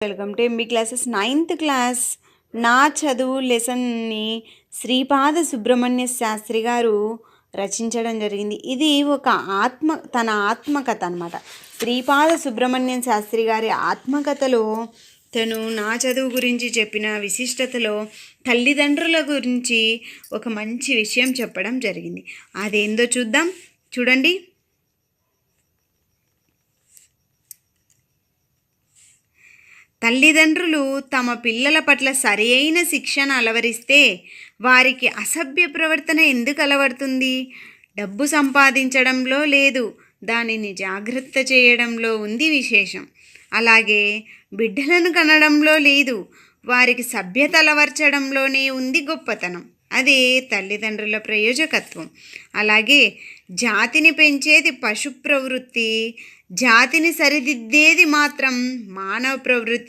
Welcome to MB classes. 9th class నా చదువు లెసన్ని శ్రీపాద సుబ్రహ్మణ్య శాస్త్రి గారు రచించడం జరిగింది. ఇది ఒక తన ఆత్మకథ అన్నమాట. శ్రీపాద సుబ్రహ్మణ్యం శాస్త్రి గారి ఆత్మకథలో తను నా చదువు గురించి చెప్పిన విశిష్టతలో తల్లిదండ్రుల గురించి ఒక మంచి విషయం చెప్పడం జరిగింది. అదేందో చూద్దాం. చూడండి. తల్లిదండ్రులు తమ పిల్లల పట్ల సరి అయిన శిక్షణ అలవరిస్తే వారికి అసభ్య ప్రవర్తన ఎందుకు అలవడుతుంది? డబ్బు సంపాదించడంలో లేదు, దానిని జాగ్రత్త చేయడంలో ఉంది విశేషం. అలాగే బిడ్డలను కనడంలో లేదు, వారికి సభ్యత అలవర్చడంలోనే ఉంది గొప్పతనం. అదే తల్లిదండ్రుల ప్రయోజకత్వం. అలాగే జాతిని పెంచేది పశు ప్రవృత్తి, జాతిని సరిదిద్దేది మాత్రం మానవ ప్రవృత్తి.